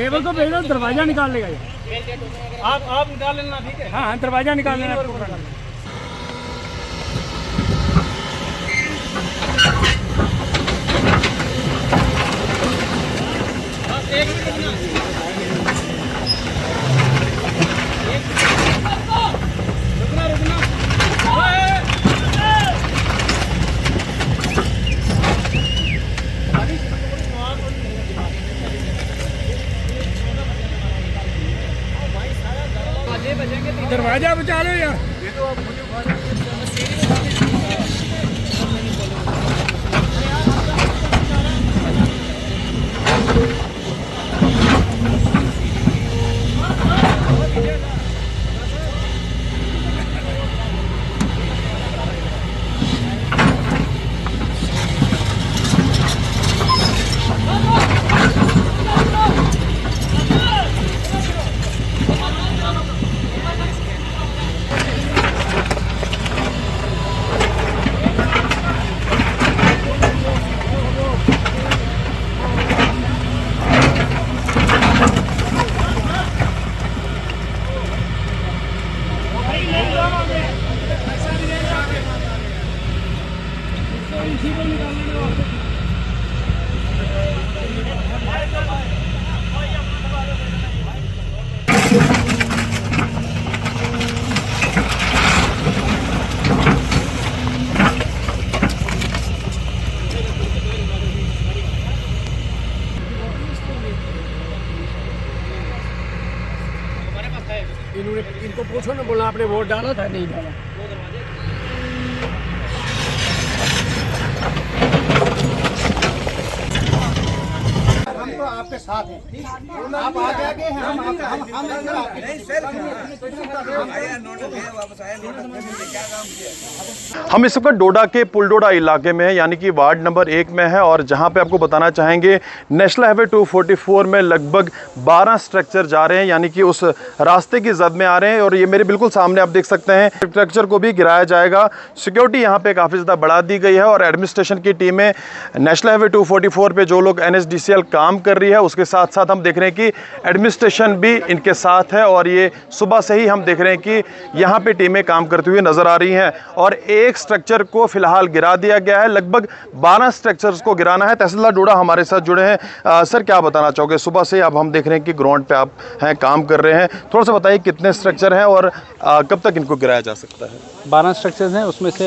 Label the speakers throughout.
Speaker 1: Labour को भेज दो, दरवाजा निकाल लेगा ये।
Speaker 2: आप निकाल लेना, ठीक है।
Speaker 1: हाँ, दरवाजा निकाल लेना।
Speaker 2: एक मिनट रुकना।
Speaker 1: दरवाजा बचा लो यार। इनको पूछो ना, बोला आपने वोट डाला था नहीं डाला। हम तो आपके साथ हैं, आप आगे आगे हैं, हम
Speaker 3: हम इस वक्त डोडा के पुलडोडा इलाके में है, यानी कि वार्ड नंबर 1 में है। और जहां पे आपको बताना चाहेंगे नेशनल हाईवे 244 में लगभग 12 स्ट्रक्चर जा रहे हैं, यानी कि उस रास्ते की जद में आ रहे हैं। और ये मेरे बिल्कुल सामने आप देख सकते हैं, स्ट्रक्चर को भी गिराया जाएगा। सिक्योरिटी यहाँ पे काफ़ी ज़्यादा बढ़ा दी गई है और एडमिनिस्ट्रेशन की टीमें नेशनल हाईवे 244 पे जो लोग NSDCL काम कर रही है उसके साथ साथ हम देख रहे हैं कि एडमिनिस्ट्रेशन भी इनके साथ है। और ये सुबह से ही हम देख रहे हैं कि यहाँ पे टीमें काम करती हुई नजर आ रही हैं। और एक स्ट्रक्चर को फिलहाल गिरा दिया गया है, लगभग 12 स्ट्रक्चर्स को गिराना है। तहसीलदार डोडा हमारे साथ जुड़े हैं। सर, क्या बताना चाहोगे? सुबह से अब हम देख रहे हैं कि ग्राउंड पे आप हैं, काम कर रहे हैं, थोड़ा सा बताइए कितने स्ट्रक्चर हैं और कब तक इनको गिराया जा सकता है?
Speaker 4: 12 स्ट्रक्चर्स हैं, उसमें से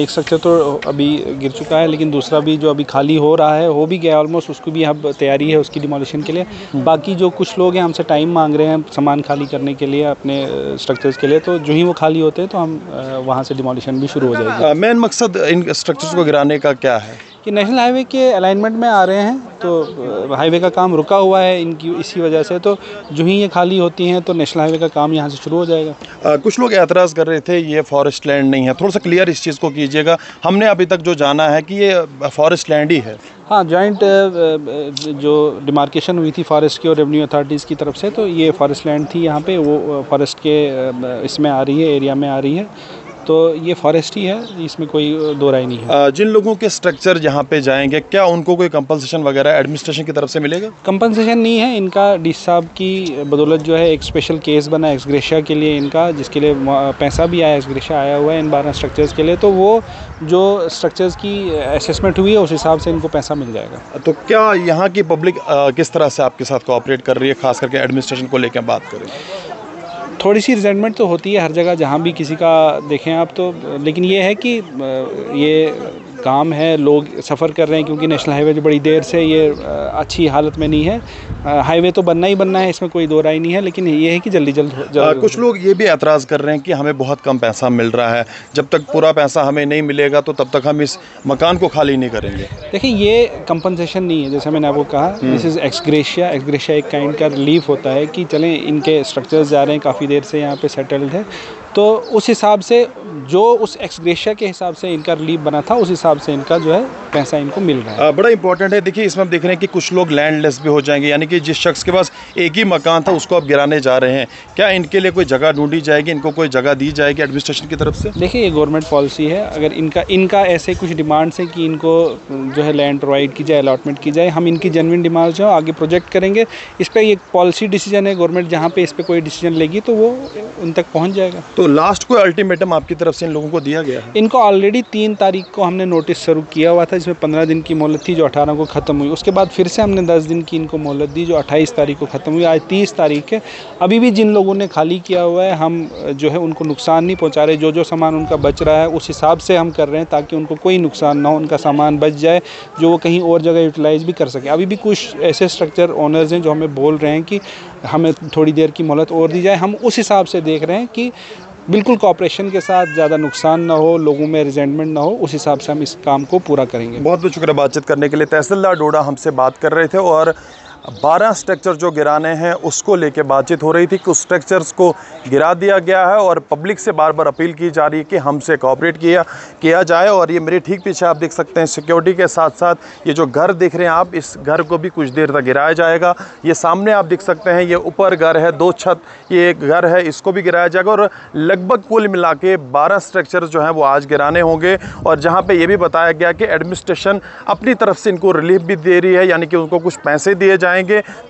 Speaker 4: एक स्ट्रक्चर तो अभी गिर चुका है, लेकिन दूसरा भी जो अभी खाली हो रहा है, हो भी गया ऑलमोस्ट, उसकी भी अब तैयारी है उसकी डिमोलिशन के लिए। बाकी जो कुछ लोग हैं हमसे टाइम मांग रहे हैं सामान खाली करने के लिए अपने स्ट्रक्चर्स के लिए, तो जो ही वो खाली होते हैं तो हम वहाँ से डिमोलिशन भी शुरू हो जाएगी।
Speaker 3: मेन मकसद इन स्ट्रक्चर्स को गिराने का क्या है?
Speaker 4: कि नेशनल हाईवे के अलाइनमेंट में आ रहे हैं, तो हाईवे का काम रुका हुआ है इनकी इसी वजह से, तो जो ही ये खाली होती हैं तो नेशनल हाईवे का काम यहाँ से शुरू हो जाएगा।
Speaker 3: कुछ लोग एतराज़ कर रहे थे ये फॉरेस्ट लैंड नहीं है, थोड़ा सा क्लियर इस चीज़ को कीजिएगा। हमने अभी तक जो जाना है कि ये फॉरेस्ट लैंड ही है।
Speaker 4: हाँ, जॉइंट जो डिमार्केशन हुई थी फॉरेस्ट की और रेवेन्यू अथॉरिटीज़ की तरफ से, तो ये फॉरेस्ट लैंड थी यहाँ पे, वो फॉरेस्ट के इसमें आ रही है, एरिया में आ रही है, तो ये फॉरेस्ट ही है, इसमें कोई दो राय नहीं है।
Speaker 3: जिन लोगों के स्ट्रक्चर जहाँ पे जाएंगे, क्या उनको कोई कंपनसेशन वगैरह एडमिनिस्ट्रेशन की तरफ से मिलेगा?
Speaker 4: कंपनसेशन नहीं है, इनका डीसी साहब की बदौलत जो है एक स्पेशल केस बना एक्स ग्रेशिया के लिए इनका, जिसके लिए पैसा भी आया, एक्स ग्रेशिया आया हुआ है इन 12 स्ट्रक्चर्स के लिए, तो वो जो स्ट्रक्चर्स की असेसमेंट हुई है उस हिसाब से इनको पैसा मिल जाएगा।
Speaker 3: तो क्या यहाँ की पब्लिक किस तरह से आपके साथ कोऑपरेट कर रही है, खास करके एडमिनिस्ट्रेशन को लेकर बात करें?
Speaker 4: थोड़ी सी रिजेंटमेंट तो होती है हर जगह जहाँ भी किसी का देखें आप, तो लेकिन ये है कि ये काम है, लोग सफ़र कर रहे हैं क्योंकि नेशनल हाईवे जो बड़ी देर से ये अच्छी हालत में नहीं है। हाईवे तो बनना ही बनना है, इसमें कोई दो राय नहीं है, लेकिन ये है कि जल्दी
Speaker 3: कुछ लोग ये भी एतराज़ कर रहे हैं कि हमें बहुत कम पैसा मिल रहा है, जब तक पूरा पैसा हमें नहीं मिलेगा तो तब तक हम इस मकान को खाली नहीं करेंगे।
Speaker 4: देखिए, ये कंपनसेशन नहीं है, जैसे मैंने आपको कहा, this is x gratia. X gratia एक काइंड का रिलीफ होता है कि चलें इनके स्ट्रक्चर्स जा रहे हैं, काफ़ी देर से यहाँ पे सेटल्ड है, तो उस हिसाब से जो उस एक्सग्रेशिया के हिसाब से इनका रिलीफ बना था उस हिसाब से इनका जो है पैसा इनको मिल रहा है।
Speaker 3: बड़ा इंपॉर्टेंट है। देखिए इसमें हम देख रहे हैं कि कुछ लोग लैंडलेस भी हो जाएंगे, यानी कि जिस शख्स के पास एक ही मकान था उसको अब गिराने जा रहे हैं। क्या इनके लिए कोई जगह ढूंढी जाएगी, इनको कोई जगह दी जाएगी एडमिनिस्ट्रेशन की तरफ से?
Speaker 4: देखिए ये गवर्नमेंट पॉलिसी है, अगर इनका ऐसे कुछ डिमांड्स है कि इनको जो है लैंड प्रोवाइड की जाए, अलॉटमेंट की जाए, हम इनकी जेन्युइन डिमांड्स जो आगे प्रोजेक्ट करेंगे। इस पर एक पॉलिसी डिसीजन है, गवर्नमेंट जहाँ पे इस पर कोई डिसीजन लेगी तो वो उन तक पहुँच जाएगा।
Speaker 3: तो लास्ट कोई अल्टीमेटम आपकी तरफ से इन लोगों को दिया गया है?
Speaker 4: इनको ऑलरेडी 3 तारीख को हमने नोटिस शुरू किया हुआ था, जिसमें 15 दिन की मोहलत थी जो 18 को ख़त्म हुई। उसके बाद फिर से हमने 10 दिन की इनको मोहलत दी जो 28 तारीख को ख़त्म हुई। आज 30 तारीख है। अभी भी जिन लोगों ने खाली किया हुआ है हम जो है उनको नुकसान नहीं पहुंचा रहे। जो सामान उनका बच रहा है उस हिसाब से हम कर रहे हैं ताकि उनको कोई नुकसान ना हो, उनका सामान बच जाए जो वो कहीं और जगह यूटिलाइज़ भी कर सकें। अभी भी कुछ ऐसे स्ट्रक्चर ओनर्स हैं जो हमें बोल रहे हैं कि हमें थोड़ी देर की मोहलत और दी जाए। हम उस हिसाब से देख रहे हैं कि बिल्कुल कॉपरेशन के साथ, ज़्यादा नुकसान ना हो, लोगों में रिजेंटमेंट ना हो, उस हिसाब से हम इस काम को पूरा करेंगे।
Speaker 3: बहुत बहुत शुक्रिया बातचीत करने के लिए। तहसीलदार डोडा हमसे बात कर रहे थे और 12 स्ट्रक्चर जो गिराने हैं उसको लेके बातचीत हो रही थी कि उस स्ट्रक्चर्स को गिरा दिया गया है और पब्लिक से बार बार अपील की जा रही है कि हमसे कोऑपरेट किया जाए। और ये मेरे ठीक पीछे आप देख सकते हैं सिक्योरिटी के साथ साथ ये जो घर देख रहे हैं आप, इस घर को भी कुछ देर तक गिराया जाएगा। ये सामने आप देख सकते हैं ये ऊपर घर है, 2 छत ये एक घर है, इसको भी गिराया जाएगा। और लगभग कुल मिला के 12 स्ट्रक्चर जो हैं वो आज गिराने होंगे। और जहाँ पर यह भी बताया गया कि एडमिनिस्ट्रेशन अपनी तरफ से इनको रिलीफ भी दे रही है, यानी कि उनको कुछ पैसे दिए जाएंगे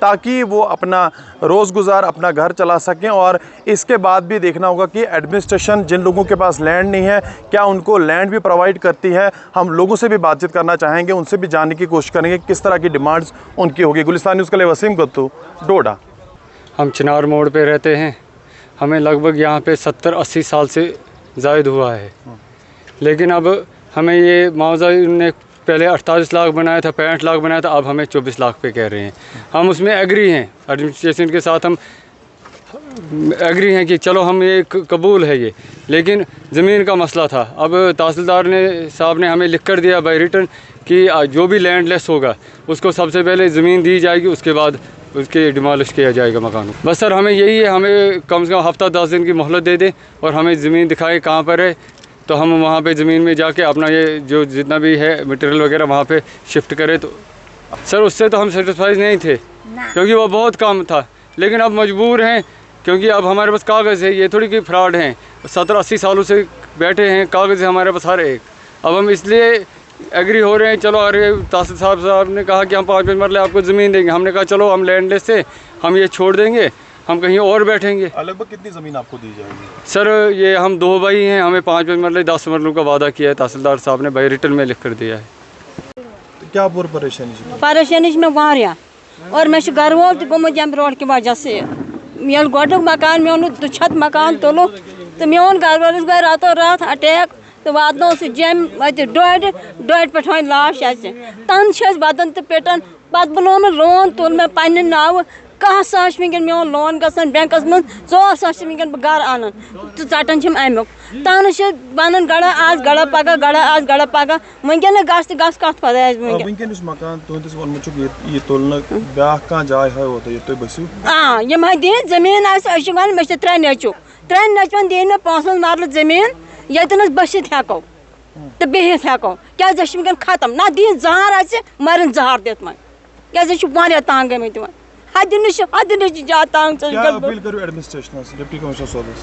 Speaker 3: ताकि वो अपना रोज़गुज़ार अपना घर चला सकें। और इसके बाद भी देखना होगा कि एडमिनिस्ट्रेशन जिन लोगों के पास लैंड नहीं है क्या उनको लैंड भी प्रोवाइड करती है। हम लोगों से भी बातचीत करना चाहेंगे, उनसे भी जानने की कोशिश करेंगे किस तरह की डिमांड्स उनकी होगी। गुलिस्तान न्यूज़ के लिए वसीम गत्तू, डोडा।
Speaker 5: हम चिनार मोड़ पे रहते हैं। हमें लगभग यहाँ पे 70-80 साल से ज़ायद हुआ है, लेकिन अब हमें ये मुआवजा ने पहले 48 लाख बनाया था, 65 लाख बनाया था, अब हमें 24 लाख पे कह रहे हैं। हम उसमें एग्री हैं, एडमिनिस्ट्रेशन के साथ हम एग्री हैं कि चलो हम ये कबूल है ये, लेकिन ज़मीन का मसला था। अब तहसीलदार साहब ने हमें लिख कर दिया बाई रिटर्न कि जो भी लैंडलेस होगा उसको सबसे पहले ज़मीन दी जाएगी, उसके बाद उसके डिमोलिश किया जाएगा मकान। बस सर हमें यही है, हमें कम से कम हफ्ता 10 दिन की मोहलत दे दें और हमें ज़मीन दिखाएं कहाँ पर है, तो हम वहाँ पे ज़मीन में जाके अपना ये जो जितना भी है मटेरियल वगैरह वहाँ पे शिफ्ट करें। तो सर उससे तो हम सेटिस्फाइड नहीं थे क्योंकि वो बहुत कम था, लेकिन अब मजबूर हैं क्योंकि अब हमारे पास कागज़ है, ये थोड़ी कि फ्रॉड हैं। 70-80 सालों से बैठे हैं, कागज़ है हमारे पास हर एक। अब हम इसलिए एग्री हो रहे हैं। चलो अरे तहसीलदार साहब ने कहा कि हम 5 मरले आपको ज़मीन देंगे, हमने कहा चलो हम लैंडलेस से हम ये छोड़ देंगे, हम कहीं और बैठेंगे।
Speaker 3: लगभग कितनी ज़मीन आपको दी जाएगी?
Speaker 5: सर ये हम 2 भाई हैं, हमें 5 मरले 10 मरलों का वादा किया है, तहसीलदार साहब ने बाई रिटर्न में लिख कर दिया है।
Speaker 3: तो क्या पूरी
Speaker 6: परेशानी में वारिया और मैं घर वोल तमुत यम रोड की वजह से ये गोटुक मकान मे 2 छत मकान तुलुक तो मोन घर वालिस गई रातों रात अटैक तो वातो सह जम डोड पे लाश तन बदन तो पेटन पत बुलो लोन तुल मे पन्ने नाव 1 सास वनकन मोन लोन गसन बैंकस मन 100 सास वनकन बह घर आन तो चटन अमुक तन वन गड़ा आज गड़ा पगह गड़ा आज गड़ा पगह वनकन गस गस कत पता
Speaker 3: वनकन मकान तुंदिस वनमुच ये तुलना ब्याह का जाय है वो तो ये तो बसु
Speaker 6: हां ये मै दिन जमीन आस वन मे 3 नचवन दिन मे 5 मरल जमीन यतन बसित हेको तो बिहित हेको क्या वनकन खत्म ना दिन जहार आ मरन जहार दित वन क्या तंग गमित वन हद जा तंग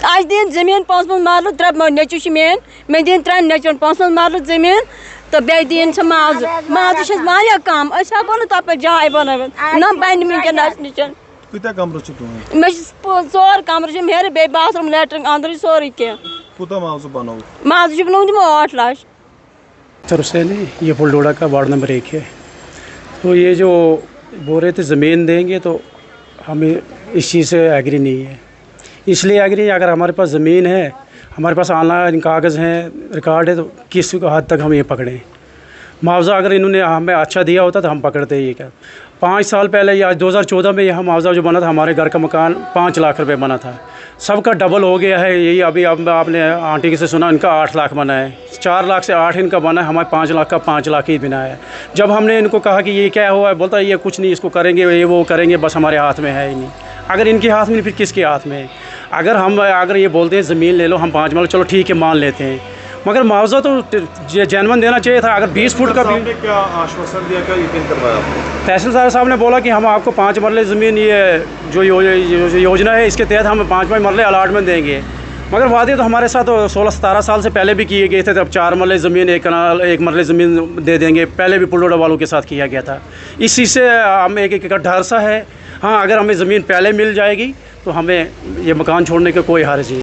Speaker 6: आज दिन जमीन 5 मरल 3 नचु मे दिन 3 नचवन 5 मरल जमीन तो बे दिन माज कम हेको तप जाय बन ना बन वनकन नचन मे 4 कमर मेरे बे बाथरूम लैट्रिन अंदर सोरी कह माज दिमो 8 लाख।
Speaker 7: सर हुसैन ये फुलडोडा का वार्ड नंबर 1 है। तो ये जो बोल रहे थे ज़मीन देंगे तो हमें इस चीज़ से एग्री नहीं है। इसलिए एग्री अगर हमारे पास ज़मीन है, हमारे पास ऑनलाइन कागज़ हैं, रिकॉर्ड है, तो किस हद तक हम ये पकड़ें। मुआवजा अगर इन्होंने हमें अच्छा दिया होता तो हम पकड़ते ही। क्या 5 साल पहले या 2014 में यह मुआवजा जो बना था, हमारे घर का मकान 5 लाख रुपए बना था, सबका डबल हो गया है। यही अभी अब आपने आंटी से सुना इनका 8 लाख बना है, 4 लाख से 8 इनका बना है, हमारे 5 लाख का 5 लाख ही बना है। जब हमने इनको कहा कि ये क्या हुआ है, बोलता है ये कुछ नहीं, इसको करेंगे, ये वो करेंगे, बस हमारे हाथ में है ही नहीं। अगर इनके हाथ में नहीं फिर किसके हाथ में है? अगर ये बोलते हैं ज़मीन ले लो, हम 5 मरले, चलो ठीक है मान लेते हैं, मगर मुआवजा तो जेनवन देना चाहिए था। अगर 20 फुट का भी
Speaker 3: क्या आश्वासन दिया, क्या यकीन करवाया आपने?
Speaker 7: तहसीलदार साहब ने बोला कि हम आपको 5 मरले ज़मीन, ये जो योजना है इसके तहत हम 5 मरले अलाटमेंट देंगे, मगर वादे तो हमारे साथ 16-17 साल से पहले भी किए गए थे। तब 4 मरले ज़मीन, 1 मरले ज़मीन दे देंगे, पहले भी पुलडोडा वालों के साथ किया गया था। इस चीज़ से हमें एक डर सा है। हाँ, अगर हमें ज़मीन पहले मिल जाएगी तो हमें ये मकान छोड़ने का कोई हर्ज नहीं।